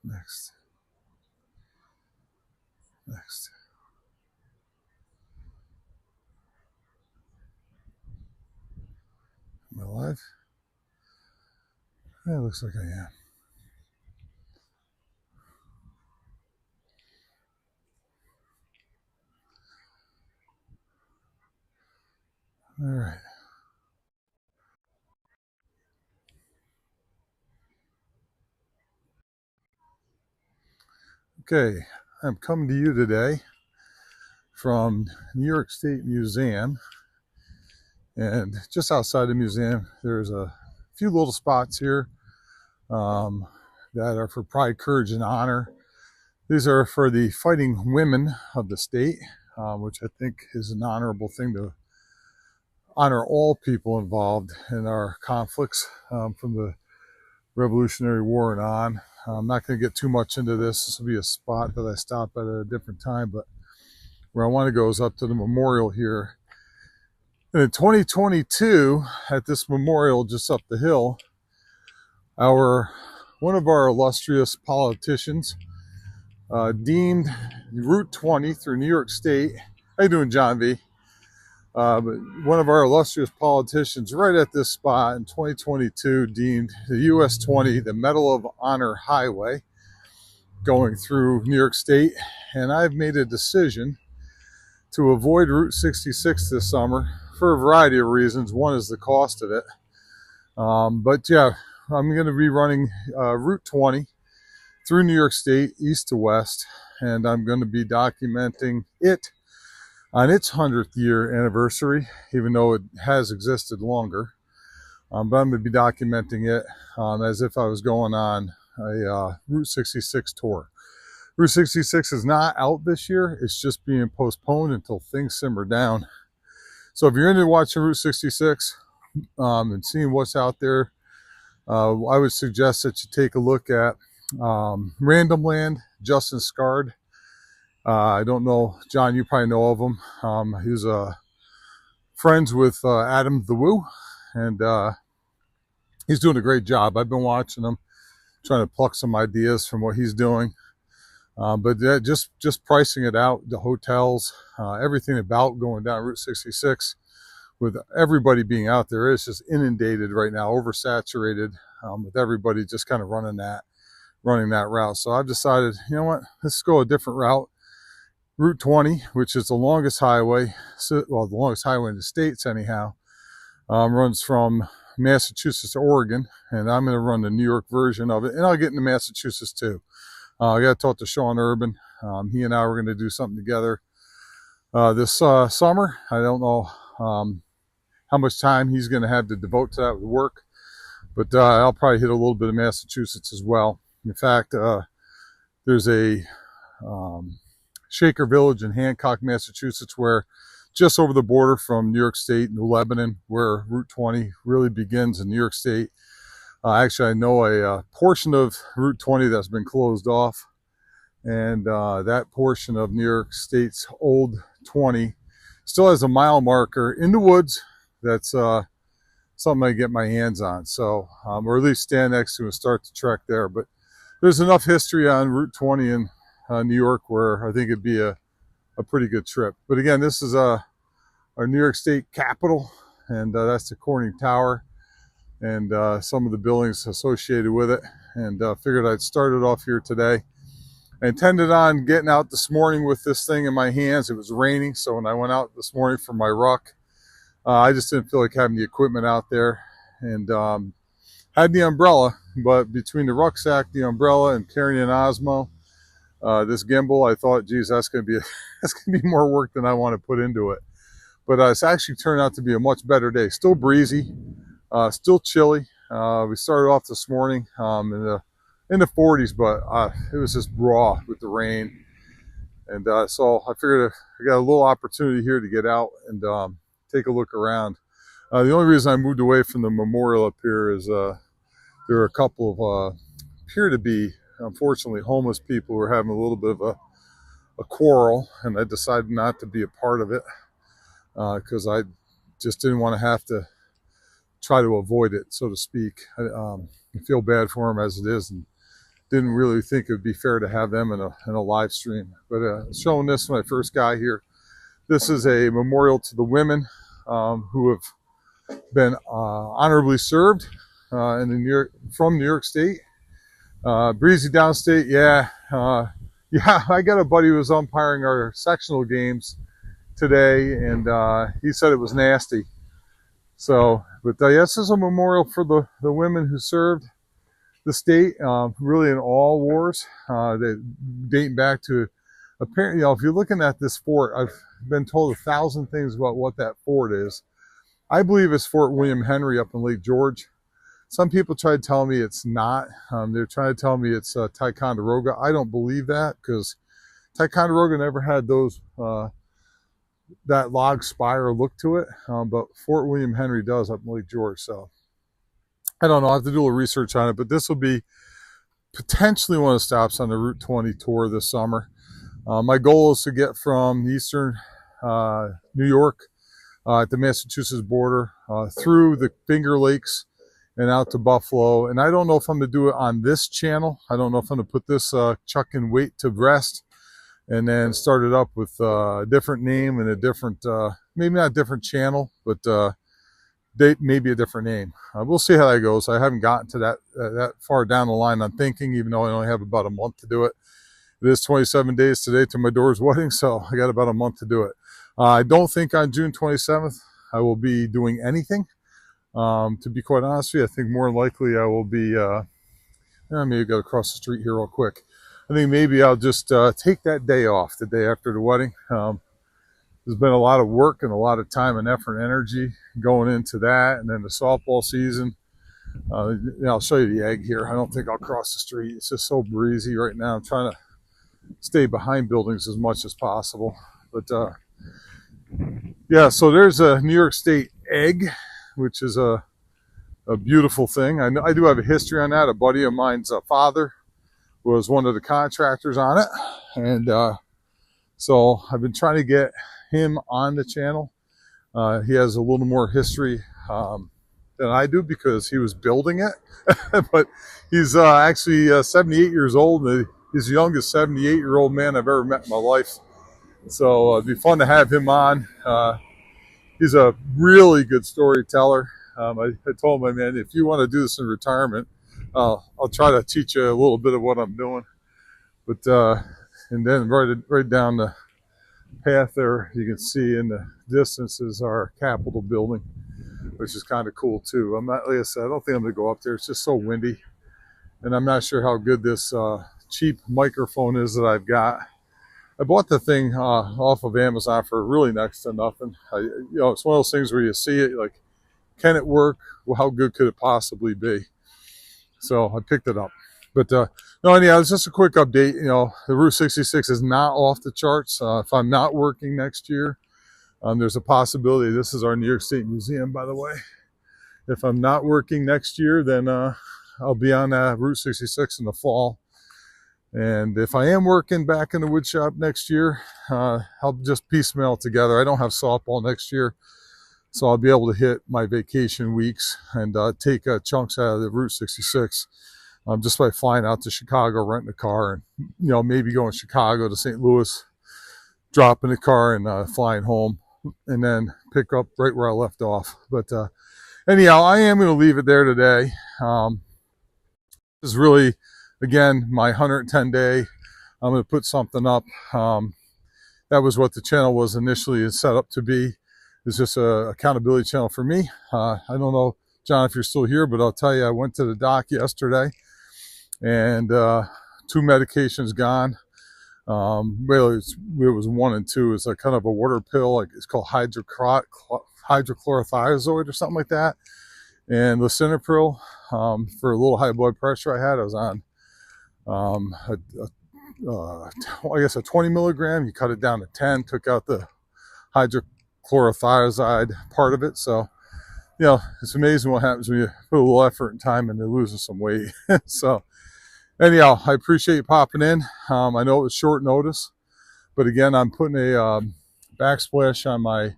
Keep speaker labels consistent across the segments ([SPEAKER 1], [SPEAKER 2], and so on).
[SPEAKER 1] Next. Next. Am I live? Yeah, it looks like I am. All right. Okay. I'm coming to you today from New York State Museum. And just outside the museum, there's a few little spots here um, that are for pride, courage, and honor. These are for the fighting women of the state, which I think is an honorable thing to honor all people involved in our conflicts from the Revolutionary War and on. I'm not going to get too much into this. This will be a spot that I stop at a different time, but where I want to go is up to the memorial here. And in 2022, at this memorial just up the hill, one of our illustrious politicians deemed Route 20 through New York State. How you doing, John V? But one of our illustrious politicians right at this spot in 2022 deemed the US 20 the Medal of Honor Highway going through New York State. And I've made a decision to avoid Route 66 this summer for a variety of reasons. One is the cost of it. But yeah, I'm going to be running Route 20 through New York State, east to west, and I'm going to be documenting it on its 100th year anniversary, even though it has existed longer. But I'm going to be documenting it as if I was going on a Route 66 tour. Route 66 is not out this year. It's just being postponed until things simmer down. So if you're into watching Route 66 and seeing what's out there, I would suggest that you take a look at Random Land, Justin Scard. I don't know, John, you probably know of him. He's friends with Adam the Woo, and he's doing a great job. I've been watching him, trying to pluck some ideas from what he's doing. But just pricing it out, the hotels, everything about going down Route 66, with everybody being out there, it's just inundated right now, oversaturated, with everybody just kind of running that route. So I've decided, you know what, let's go a different route. Route 20, which is the longest highway, the longest highway in the States anyhow, runs from Massachusetts to Oregon, and I'm going to run the New York version of it, and I'll get into Massachusetts too. I got to talk to Sean Urban. He and I were going to do something together this summer. I don't know how much time he's going to have to devote to that with work, but I'll probably hit a little bit of Massachusetts as well. In fact, there's a Shaker Village in Hancock, Massachusetts, where just over the border from New York State, New Lebanon, where Route 20 really begins in New York State. Actually, I know a portion of Route 20 that's been closed off, and that portion of New York State's old 20 still has a mile marker in the woods. That's something I get my hands on, so or at least stand next to and start the trek there. But there's enough history on Route 20 in New York where I think it'd be a pretty good trip. But again, this is our New York State Capitol, and that's the Corning Tower and some of the buildings associated with it, and figured I'd start it off here today. I intended on getting out this morning with this thing in my hands. It was raining, so when I went out this morning for my ruck, I just didn't feel like having the equipment out there, and had the umbrella, but between the rucksack, the umbrella, and carrying an Osmo, this gimbal, I thought, geez, that's going to be more work than I want to put into it. But it's actually turned out to be a much better day. Still breezy, still chilly. We started off this morning in the 40s, but it was just raw with the rain. And so I figured I got a little opportunity here to get out and take a look around. The only reason I moved away from the memorial up here is there are a couple of appear to be, unfortunately, homeless people who are having a little bit of a quarrel, and I decided not to be a part of it because I just didn't want to have to try to avoid it, so to speak. I feel bad for them as it is, and didn't really think it would be fair to have them in a live stream. But showing this when I first got here. This is a memorial to the women who have been honorably served from New York State. Breezy downstate, yeah. Yeah, I got a buddy who was umpiring our sectional games today, and he said it was nasty. So, but yes, this is a memorial for the women who served the state, really in all wars, dating back to, apparently, if you're looking at this fort, I've been told 1,000 things about what that fort is. I believe it's Fort William Henry up in Lake George. Some people try to tell me it's not. They're trying to tell me it's Ticonderoga. I don't believe that, because Ticonderoga never had those that log spire look to it, but Fort William Henry does up in Lake George. So I don't know. I have to do a little research on it, but this will be potentially one of the stops on the Route 20 tour this summer. My goal is to get from eastern New York at the Massachusetts border through the Finger Lakes and out to Buffalo. And I don't know if I'm going to do it on this channel. I don't know if I'm going to put this Chuck and Wait to rest and then start it up with a different name and a different, maybe not a different channel, but maybe a different name. We'll see how that goes. I haven't gotten to that far down the line, I'm thinking, even though I only have about a month to do it. It is 27 days today to my daughter's wedding, so I got about a month to do it. I don't think on June 27th I will be doing anything. To be quite honest with you, I think more likely I will be, maybe go across the street here real quick. I think maybe I'll just take that day off, the day after the wedding. There's been a lot of work and a lot of time and effort and energy going into that, and then the softball season. I'll show you the egg here. I don't think I'll cross the street. It's just so breezy right now. I'm trying to stay behind buildings as much as possible. But yeah, so there's a New York State egg, which is a beautiful thing. I do have a history on that. A buddy of mine's father was one of the contractors on it, and so I've been trying to get him on the channel. He has a little more history than I do because he was building it, but he's actually 78 years old. He's the youngest 78-year-old man I've ever met in my life. So it'd be fun to have him on. He's a really good storyteller. I told him, man, if you want to do this in retirement, I'll try to teach you a little bit of what I'm doing. But and then right down the path there, you can see in the distance is our Capitol building, which is kind of cool too. I'm not, like I said, I don't think I'm gonna go up there. It's just so windy, and I'm not sure how good this cheap microphone is that I've got. I bought the thing off of Amazon for really next to nothing. It's one of those things where you see it, like, can it work? Well, how good could it possibly be? So I picked it up. But no, anyhow, it's just a quick update. The Route 66 is not off the charts. If I'm not working next year, there's a possibility. This is our New York State Museum, by the way. If I'm not working next year, then I'll be on Route 66 in the fall. And if I am working back in the wood shop next year, I'll just piecemeal together. I don't have softball next year, so I'll be able to hit my vacation weeks and take chunks out of the Route 66 just by flying out to Chicago, renting a car, and maybe going Chicago to St. Louis, dropping the car and flying home, and then pick up right where I left off. But anyhow, I am going to leave it there today. This is really, again, my 110 day. I'm going to put something up. That was what the channel was initially set up to be. It's just a accountability channel for me. I don't know, John, if you're still here, but I'll tell you, I went to the doc yesterday, and 2 medications gone. Really, it was 1 and 2. It's like kind of a water pill, like it's called hydrochlorothiazide or something like that. And lisinopril for a little high blood pressure I had. I was on I guess a 20 milligram. You cut it down to 10, took out the hydrochlorothiazide part of it. So, it's amazing what happens when you put a little effort and time into losing some weight. So anyhow, I appreciate you popping in. I know it was short notice, but again, I'm putting a backsplash on my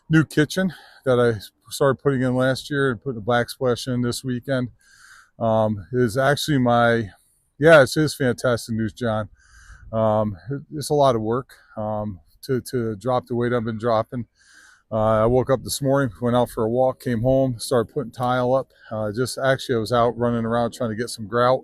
[SPEAKER 1] new kitchen that I started putting in last year, and putting a backsplash in this weekend. Is actually my Yeah, it is fantastic news, John. It's a lot of work to drop the weight I've been dropping. I woke up this morning, went out for a walk, came home, started putting tile up. I was out running around trying to get some grout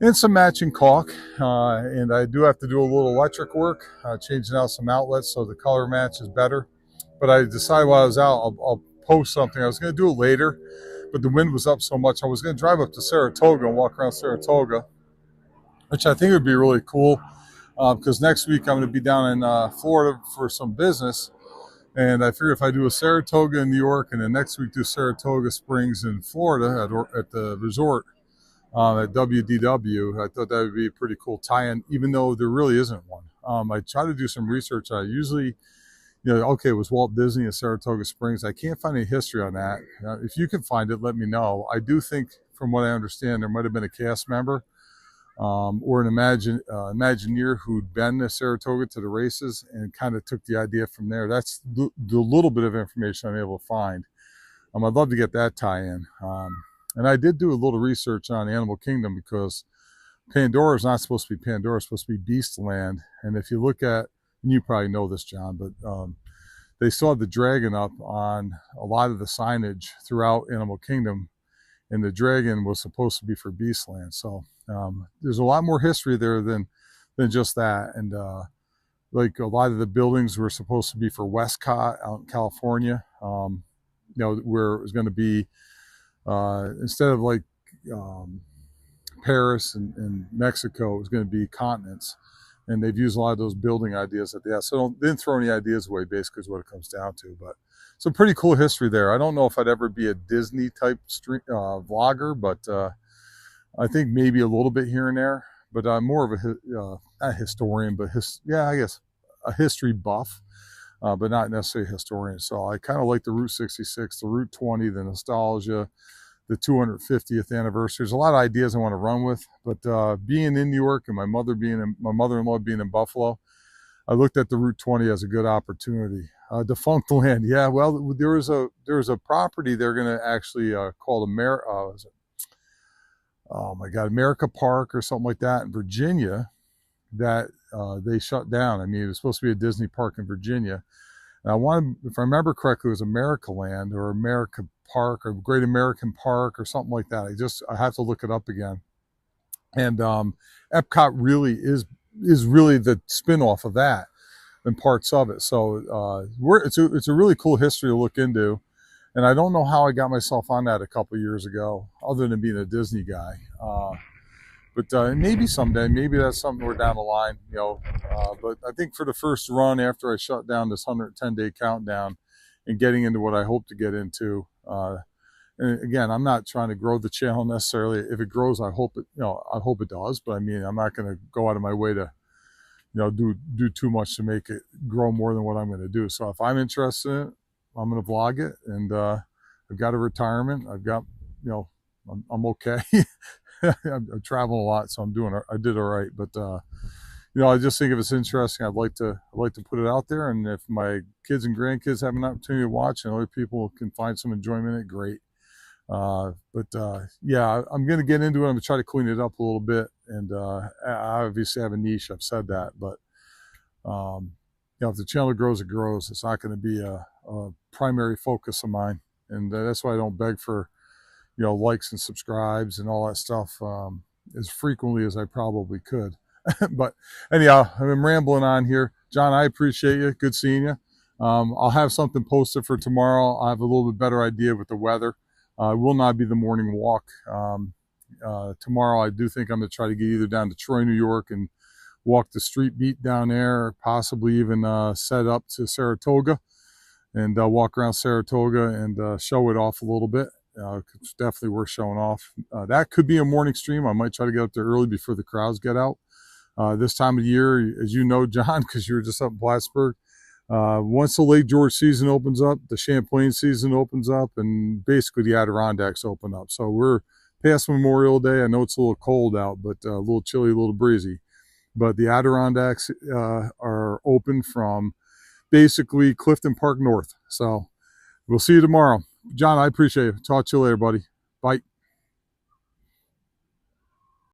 [SPEAKER 1] and some matching caulk. And I do have to do a little electric work, changing out some outlets so the color match is better. But I decided while I was out, I'll post something. I was going to do it later, but the wind was up so much. I was going to drive up to Saratoga and walk around Saratoga, which I think would be really cool because next week I'm going to be down in Florida for some business. And I figure if I do a Saratoga in New York and then next week do Saratoga Springs in Florida at the resort at WDW, I thought that would be a pretty cool tie-in, even though there really isn't one. I try to do some research. I usually, okay, it was Walt Disney at Saratoga Springs. I can't find any history on that. If you can find it, let me know. I do think, from what I understand, there might have been a cast member or an Imagineer who'd been to Saratoga to the races and kind of took the idea from there. That's the little bit of information I'm able to find. I'd love to get that tie-in. And I did do a little research on Animal Kingdom because Pandora is not supposed to be Pandora, it's supposed to be Beastland. And if you look at, and you probably know this, John, but they saw the dragon up on a lot of the signage throughout Animal Kingdom, and the dragon was supposed to be for Beastland. So there's a lot more history there than just that. And like a lot of the buildings were supposed to be for Westcott out in California, where it was going to be instead of like Paris and Mexico, it was going to be continents. And they've used a lot of those building ideas that they have. So they didn't throw any ideas away, basically, is what it comes down to. But some pretty cool history there. I don't know if I'd ever be a Disney type vlogger, but I think maybe a little bit here and there. But I'm more of not a historian, but I guess a history buff, but not necessarily a historian. So I kind of like the Route 66, the Route 20, the nostalgia, the 250th anniversary. There's a lot of ideas I want to run with, but being in New York and my mother-in-law being in Buffalo, I looked at the Route 20 as a good opportunity. Defunct land, yeah. Well, there was a property they're going to actually call America Park or something like that in Virginia that they shut down. I mean, it was supposed to be a Disney park in Virginia. And if I remember correctly, it was America Land or America Park or Great American Park or something like that. I have to look it up again. And Epcot really is really the spin-off of that and parts of it. So it's a really cool history to look into. And I don't know how I got myself on that a couple of years ago, other than being a Disney guy. But maybe someday, maybe that's something we're down the line, But I think for the first run after I shut down this 110-day countdown and getting into what I hope to get into, and again, I'm not trying to grow the channel necessarily. If it grows, I hope it does. But I mean, I'm not going to go out of my way to, do too much to make it grow more than what I'm going to do. So if I'm interested in it, I'm going to vlog it. And I've got a retirement. I've got, I'm okay. I'm traveling a lot, so I did all right. But I just think if it's interesting, I'd like to put it out there. And if my kids and grandkids have an opportunity to watch and other people can find some enjoyment in it, great. Yeah, I'm going to get into it. I'm going to try to clean it up a little bit. And I obviously have a niche. I've said that. But, if the channel grows, it grows. It's not going to be a primary focus of mine. And that's why I don't beg for, likes and subscribes and all that stuff as frequently as I probably could. But anyhow, I've been rambling on here. John, I appreciate you. Good seeing you. I'll have something posted for tomorrow. I have a little bit better idea with the weather. It will not be the morning walk. Tomorrow, I do think I'm going to try to get either down to Troy, New York, and walk the street beat down there, or possibly even set up to Saratoga and walk around Saratoga and show it off a little bit. It's definitely worth showing off. That could be a morning stream. I might try to get up there early before the crowds get out. This time of year, as you know, John, because you were just up in Plattsburgh, once the Lake George season opens up, the Champlain season opens up, and basically the Adirondacks open up. So we're past Memorial Day. I know it's a little cold out, but a little chilly, a little breezy. But the Adirondacks are open from basically Clifton Park North. So we'll see you tomorrow. John, I appreciate it. Talk to you later, buddy. Bye.